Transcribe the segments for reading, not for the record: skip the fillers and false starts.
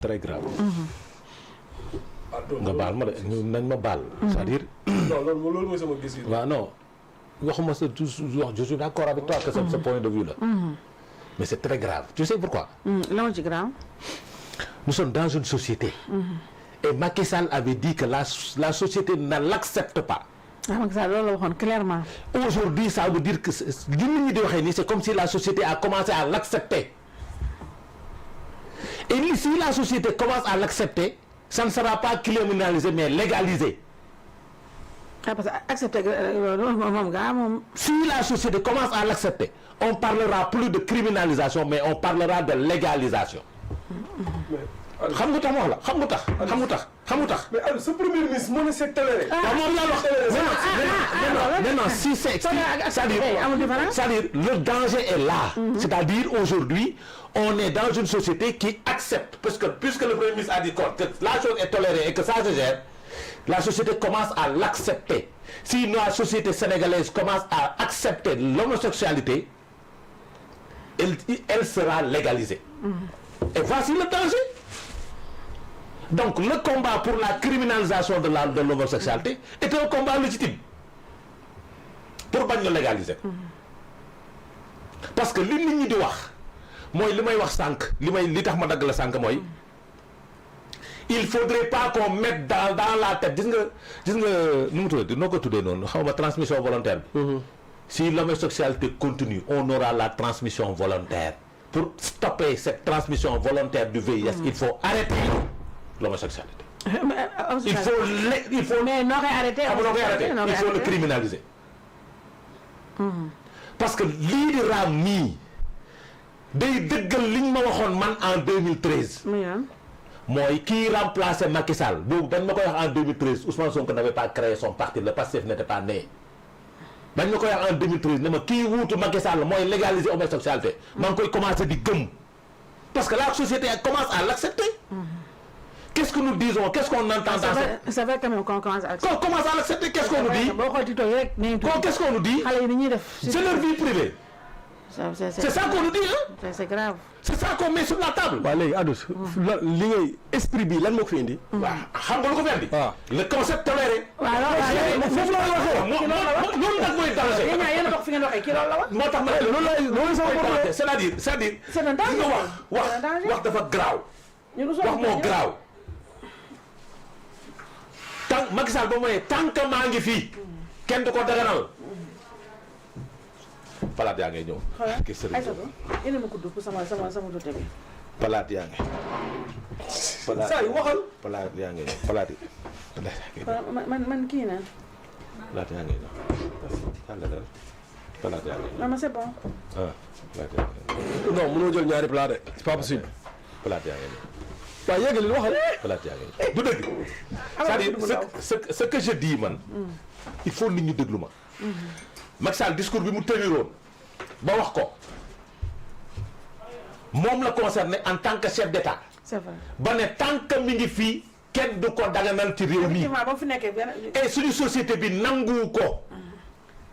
très grave. nga baal ma de nañ ma baal. c'est-à-dire. non loolu mooy sama gis-gis. waaw non waxuma sa wax je suis d'accord avec toi que ce point de vue là. mais c'est très grave tu sais pourquoi. lan ci grave. nous sommes dans une société. et Macky Sall avait dit que la société ne l'accepte pas. Macky Sall loolu la waxoon clairement. Aujourd'hui ça veut dire que li nit ñi di waxee nii c'est comme si la société a commencé à l'accepter. Et si la société commence à l'accepter, ça ne sera pas criminalisé mais légalisé. Ah, parce que accepter si la société commence à l'accepter, on parlera plus de criminalisation mais on parlera de légalisation. xam nga tax ma wax la xam nga tax. mais Aliou sa premier ministre moo ne c'est toléré. moom laa wax maintenant si c'est-à-dire le danger est là. C'est-à-dire aujourd'hui on est dans une société qui accepte puisque le premier ministre a dit que la chose est tolérée et que ça se gère, la société commence à l'accepter. Si la société sénégalaise commence à accepter l'homosexualité, elle sera légalisée. Et voici le danger. Donc le combat pour la criminalisation de l'homosexualité est un combat légitime pour bañ ñu légaliser. Parce que li nit ñi di wax mooy li may wax sànq li tax ma dagg la sànq mooy il faudrait pas qu'on mette dans la tête gis nga nu mu tuddati noo ko tuddee noonu xaw ma transmission volontaire bi. Si l'homosexualité continue on aura la transmission volontaire. Pour stopper cette transmission volontaire du VIH il faut arrêter l'homosexualité. il faut mais noo koy arrêter il faut le criminaliser. Parce que lii di raam nii day dëggal liñ ma waxoon man en 2013. mooy kii remplacé Macky Sall boobu dañ ma koy wax en 2013 Ousmane Sonko n'avait pas créé son parti le PASTEF n'était pas né. dañ ma koy wax en 2013 ne ma kii wuutu Macky Sall mooy légaliser homosexualité. maa ngi koy commencer di gëm. parce que la société commence à l'accepter. Qu'est-ce que nous disons? Qu'est-ce qu'on entend dans ça? C'est vrai quand même qu'on commence à accepter. Qu'on commence à l'accepter, qu'est-ce qu'on nous dit? Qu'est-ce qu'on nous dit? C'est leur vie privée. C'est ça qu'on nous dit, hein? C'est grave. C'est ça qu'on met sur la table. waaw léegi Adou li ngay esprit bi lan moo ko fi indi. waaw xam nga lu ko fi indi. waaw le concept toléré. waaw foofu la waxee. loolu nag mooy danger. yéen a bokk fi ngeen waxee kii loolu la wax. moo tax ma loolu sama problème. c'est-à-dire. c'est un danger. wax dafa garaaw. wax moo garaaw. tant Macky Sall ba mu ne tant que maa ngi fii kenn du ko daganal. palaat yaa ngay ñëw. kii sëriñ indi ma kudd pour sama dote bi. palaat yaa ngi. saa yu waxal. palaat yaa ngi ñëw palaat yi. man kii na. palaat yaa ngi ñëw. palaat yaa ngi ñëw. non c'est bon. ah palaat yaa ngi ñëw. non mënoo jël ñaari plat de c'est pas possible. palaat yaa ngi ñëw. waaw yeggali waxal. palaat yaa ngi ñëw du dëgg. c'est-à-dire ce que je dis man. il faut nit ñi déglu ma. Macky Sall discours bi mu teniroon ba wax ko moom la concerné en tant que chef d'État. C'est vrai. ba ne tant que mi ngi fii kenn du ko daganal ci réew mi. ba fi nekkee benn. et suñu société bi nangu ko.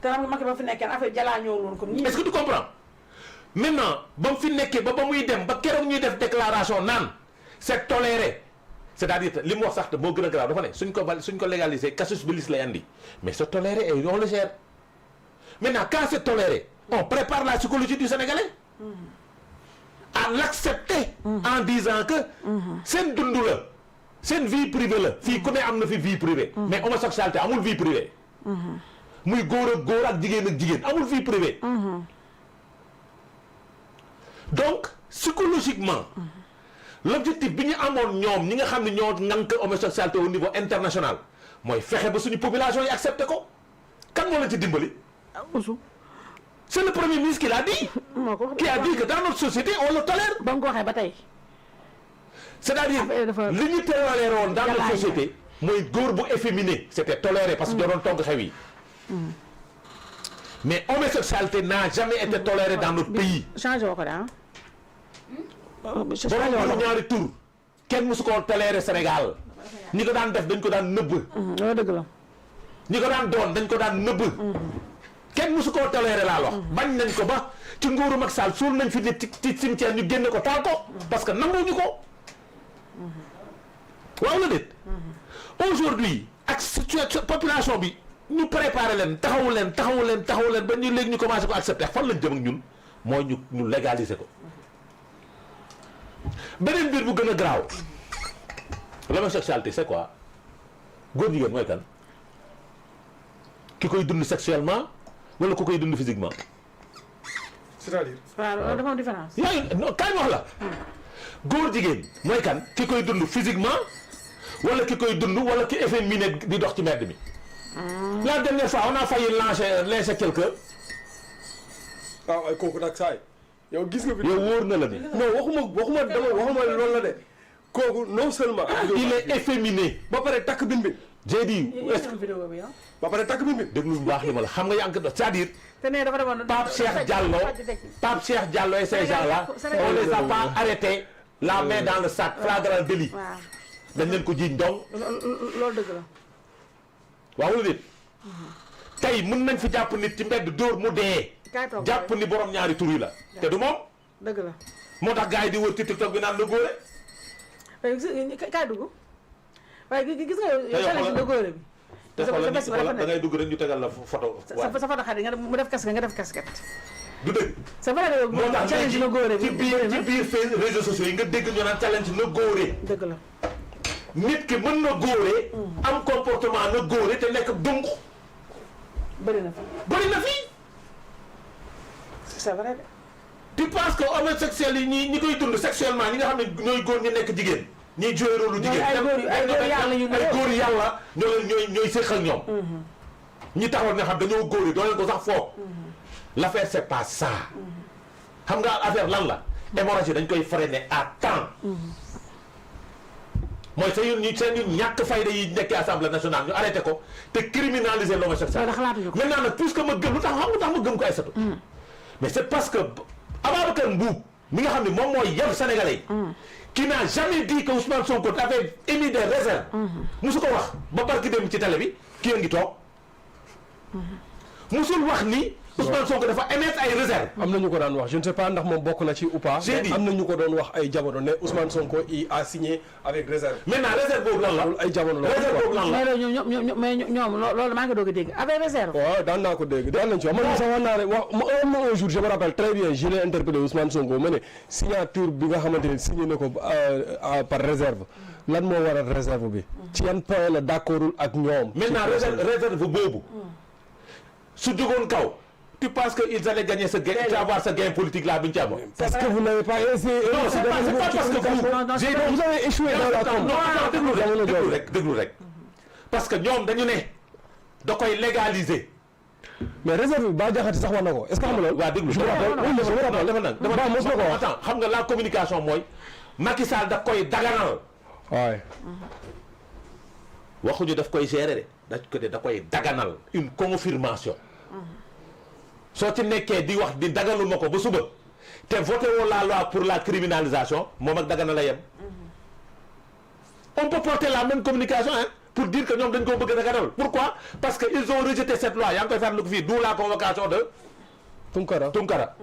te nag Macky ba fi nekkee affaire jalaa ñëwul woon comme ñii. est-ce que tu comprends maintenant ba mu fi nekkee ba muy dem ba keroog ñuy def déclaration naan c'est toléré c'est-à-dire li mu wax sax moo gën a grave dafa ne suñ ko légaliser casus bellis lay andi mais c'est toléré et on le gère. Maintenant, quand c'est toléré, on prépare la psychologie du Sénégalais à l'accepter en disant que c'est une dundu la, c'est une vie privée la. Fii ku ne am na fi vie privée. Mais homosexualité amul vie privée. muy góor ak jigéen amul vie privée. Donc psychologiquement l'objectif bi ñu amoon ñoom ñi nga xam ne ñoo ŋànk homosexualité au niveau international mooy fexe ba suñu population yi accepté ko kan moo leen ci dimbali. C'est le premier ministre qui l'a dit. Qui a dit que dans notre société on le tolère. ba nga ko waxee ba tey. C'est-à-dire li ñu toléré woon dans notre société mooy góor bu efféminé c'était toléré parce que doon togg xew yi. Mais homosexualité n'a jamais été tolérée dans notre pays. changé woo ko daa. borom ñaari tur kenn mësu ko toléré Sénégal ñi ko daan def dañ ko daan nëbb. loolu dëgg la. ñi ko daan doon dañ ko daan nëbb. kenn mësu koo toléré laa wax. bañ nañ ko ba ci nguuru Macky Sall suul nañ fi nit ci cimetière ñu génne ko taal ko. parce que nanguwuñu ko. waaw la déet. aujourd'hui ak population bi ñu préparer leen taxawu leen ba ñu léegi ñu commencé ko accepter fan lañ jëm ak ñun mooy ñu légaliser ko. beneen mbir bu gën a garaaw l'homosexualité c'est quoi góor jigéen mooy kan ki koy dund sexuellement wala ku koy dund physiquement. c'est-à-dire. waaw loolu dafa am différence. yaa ngi non kaay wax la góor jigéen mooy kan ki koy dund physiquement wala ki koy dund wala ki efféminé di dox ci mbedd mi. La dernière fois on a failli lyncher quelqu'un. waaw ay kooku nag saay yow gis nga. yow wóor na la ni. non waxuma loolu la de kooku non seulement. il est efféminé. ba pare takk bin bin. j'ai dit est-ce que vidéo bi yow. ba pare takk bin bin. déglu bu baax li ma la xam nga yaa ngi ko c'est-à-dire. te nee dafa demoon Pape Cheikh Diallo et ces gens-là on les a pas arrêtés la main dans le sac flagrant délit. waaw dañ leen ko jiiñ donc. loolu dëgg la. waaw wala déet tey mën nañ fi jàpp nit ci mbedd dóor mu dee. jàpp ni borom ñaari tur yi la. te du moom. dëgg la. moo tax gars yi di wër ci TikTok bi naan la góore. kaay dugg waaye gis nga yow challenge de góore bi. te xoolal da ngay dugg rek ñu tegal la photo. sa photo xarit nga mu def casquette nga def casquette. du dëgg. c'est vrai que moo tax challenge na góore bi ci biir réseaux sociaux yi nga dégg ñu naan challenge na góore. dëgg la. nit ki mën na góore. am comportement na góore te nekk donc. bëri na fi. bëri na fi. c'est vrai de. tu penses que homosexuels yi ñi koy dund sexuellement ñi nga xam ne ñooy góor ñi nekk jigéen ñiy joué rôle lu jigéen. ay góor yàlla ñooy séq ak ñoom. ñi taxaw nga xam dañoo góor yi doo leen ko sax foofu. l'affaire c'est pas ça. xam nga affaire lan la. hémorragie dañ koy freiner à temps. mooy seen ñàkk fayda yi nekkee assemblée nationale ñu arrêté ko te criminaliser l'homosexualité. maintenant nag puisque ma gëm lu tax ma gëm ko ay satu. mais c'est parce que Ababacar Mboup mi nga xam ne moom mooy yar sénégalais yi. qui n'a jamais dit que Ousmane Sonko avait émis des réserves. musu ko wax ba barki dem ci télé bi kii a ngi toog. musul wax ni Ousmane Sonko dafa émettre ay réserves. am na ñu ko daan wax je ne sais pas ndax moom bokk na ci ou pas. j'ai dit am na ñu ko doon wax ay jamono ne Ousmane Sonko il a signé avec réserve. maintenant réserve boobu lan la. loolu ay jamono la réserve boobu lan la. mais ñoom loolu maa ngi doog a dégg avec réserve. waaw daan naa ko dégg daan nañ ci wax man sax wax naa ne wax un jour je me rappelle très bien je l'ai interpellé Ousmane Sonko ma ne signature bi nga xamante ne signé na ko par réserve lan moo waral réserve bi. ci yan point la d'accordul ak ñoom. maintenant réserve boobu su jógoon kaw. tu penses qu'ils allaient gagner ce gain, avoir ce gain politique là bi ñu ci amoon. parce que vous n'avez pas essayé. non c'est pas parce que vous avez échoué dans la com. non déglu rek parce que ñoom dañu ne da koy légaliser. mais réserve bi ba jaxati sax wax na ko est-ce que xam nga loolu. waaw déglu dafa mos na ko attends xam nga la communication mooy Macky Sall daf koy daganal. waay. waxuñu daf koy gérer de da koy daganal une confirmation. soo ci nekkee di wax di dagalu ma ko ba suba te voté woo la loi pour la criminalisation moom ak dagana la yem. on peut porter la même communication hein pour dire que ñoom dañ koo bëgg a daganal pourquoi parce que ils ont rejeté cette loi yaa ngi koy fàttali ko fii d'où la convocation de Tunkara.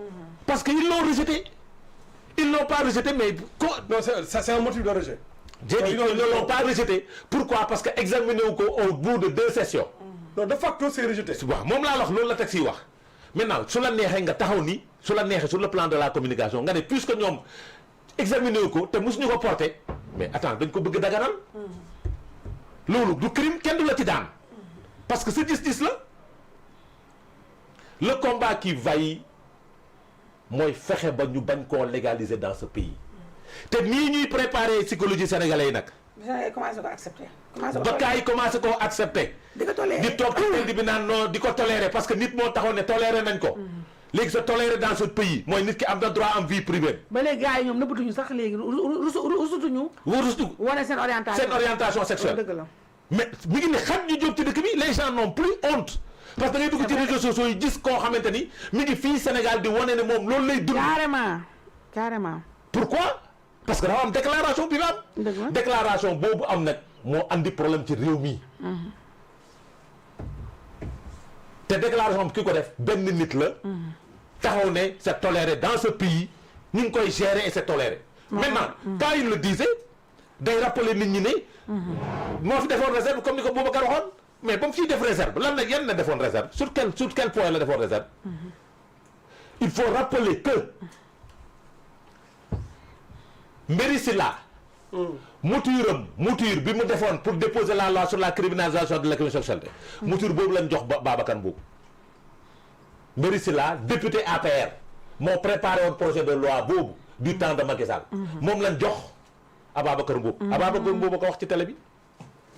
parce que ils l'ont rejeté ils l'ont pas rejeté mais non c'est un motif de rejet. j'ai dit ils ne l'ont pas rejeté pourquoi parce que examiné wu ko au bout de 2 sessions. non de facto c'est rejeté. waaw moom laa wax loolu la teg siy wax. maintenant su la neexee nga taxaw ni su la neexee sur le plan de la communication nga ne puisque ñoom examiné ko te mosuñu ko porté mais attends dañ ko bëgg daganal loolu du crime kenn du la ci daan parce que sa gis-gis la le combat qui vaille mooy fexe ba ñu bañ koo légaliser dans ce pays te nii ñuy préparer psychologie sénégalais yi nag. commencé ko accepter. ba gars yi commencé koo accepter. di ko toléré di toog ci bi naan non di ko toléré parce que nit moo taxoon ne toléré nañ ko. léegi sa toléré dans ce pays mooy nit ki am na droit am vie privée. ba léegi gars yi ñoom nëbbatuñu sax léegi rusutuñu. wane seen orientation sexuelle. dëgg la mais mi ngi ne xam ñu jóg ci dëkk bi les gens n'ont plus honte. parce que da ngay dugg ci réseaux sociaux yi gis koo xamante ni mi ngi fii Sénégal di wane ne moom loolu lay dund. carrément. pourquoi parce que dafa am déclaration bi nga am. déclaration boobu am nag moo andi problème ci réew mi. te déclaration ki ko def benn nit la. taxaw ne c'est toléré dans ce pays ñu ngi koy gérer et c'est toléré. maintenant quand il le disait day rappeler nit ñi ne. moo fi defoon réserve comme ni ko Boubacar waxoon mais ba mu fiy def réserve lan la yan la defoon réserve sur quel point la defoon réserve. il faut rappeler que Mbéri Sylla mouture bi mu defoon pour déposer la loi sur la criminalisation de l'économie sexuelle mouture boobu lañ jox Babacar Mboup. Mbéri Sylla député APR moo préparé woon projet de loi boobu du temps de Macky Sall. moom lañ jox Ababacar Mboup. Ababacar Mboup ko wax ci télé bi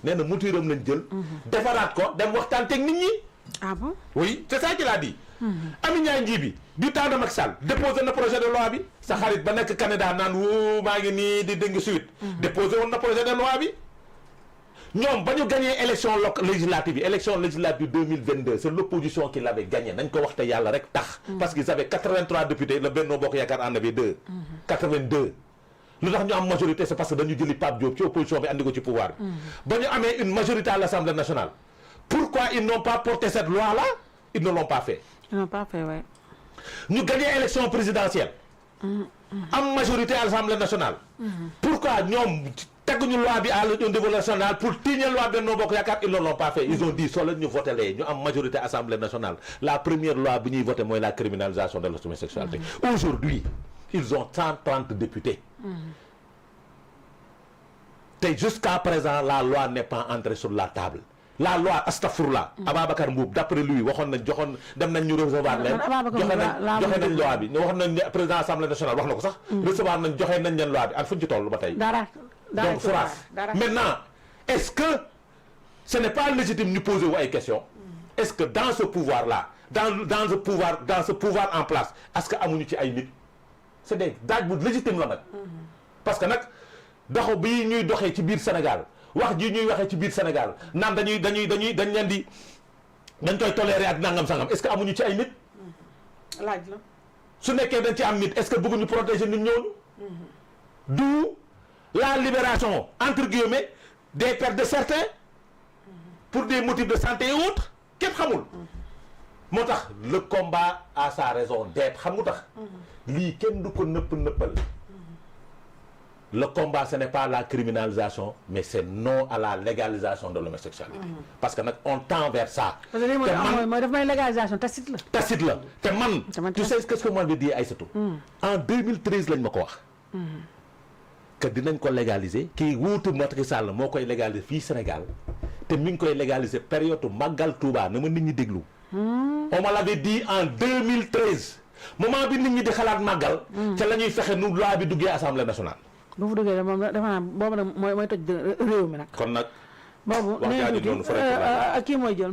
nee na mouture am lañ jël. defaraat ko dem waxtaan teg nit ñi. ah bon oui c'est ça qu'il a dit. Amy Ndiaye Gniby du temps de Macky Sall déposé na projet de loi bi. sa xarit ba nekk Canada naan wuu maa ngi nii di dégg suite. déposé woon na projet de loi bi. ñoom ba ñu gagné élection législative yi élection législative 2022 c'est l'opposition qui l'avait gagné nañ ko wax te yàlla rek tax. parce qu'ils avaient 83 députés le Benno Bokk Yaakaar en avait 2. 82. lu tax ñu am majorité c'est parce que dañu jëli Pape Diop ci opposition bi andi ko ci pouvoir bi. ba ñu amee une majorité à l'Assemblée nationale. pourquoi ils n'ont pas porté cette loi-là ils ne l'ont pas fait. ils n'ont pas fait ouais. ñu gagné élection présidentielle. am majorité à l'Assemblée nationale. pourquoi ñoom teguñu loi bi au niveau national pour tiñe loi Benno Bokk Yaakaar ils ne l'ont pas fait. ils ont dit soo leen ñu voté lee ñu am majorité Assemblée nationale la première loi bi ñuy voté mooy la criminalisation de l'homosexualité. aujourd'hui ils ont 130 députés. te jusqu'à présent la loi n'est pas entrée sur la table. la loi astaghfirullah Ababacar Mboup d'après lui waxoon nañ joxoon dem nañ ñu recevoir leen joxe nañ loi bi waxoon nañ président assemblée nationale wax na ko sax recevoir nañ joxe nañ leen loi bi ak fuñ ci toll ba tey donc France maintenant est-ce que ce n'est pas légitime ñu poser wu ay questions est-ce que dans ce pouvoir là dans ce pouvoir en place est-ce que amuñu ci ay nit c'est des daaj bu légitime la nag parce que nag dox bi ñuy doxee ci biir Sénégal wax ji ñuy waxee ci biir Sénégal naan dañ leen di dañ koy tolérer ak nangam sangam est-ce que amuñu ci ay nit. laaj la. su nekkee dañ ci am nit est-ce que bëgguñu protéger nit ñooñu. d'où la libération entre guillemets des pères de certains pour des motifs de santé et autres kenn xamul. moo tax le combat a sa raison d'être xam nga tax. lii kenn du ko nëppal. Le combat, ce n'est pas la criminalisation, mais c'est non à la légalisation de l'homosexualité. Parce que on tend vers ça. Parce que moi, je légalisation tacite là. Tacite là. Tu sais ce que moi je dis, Aïssatou? En 2013, je me dis que dinañ ko légaliser. Qui wuutu Macky Sall moo koy légaliser fii Sénégal. te mi ngi koy légaliser période Magal Touba na ma nit ñi déglu. On me l'avait dit en 2013. Moment bi nit ñi di xalaat Magal. ca la ñuy fexe nu loi bi duggee Assemblée nationale. bu fu duggee moom dafa naan boobu nag mooy toj réew mi nag. kon nag. boobu nee kii mooy jël.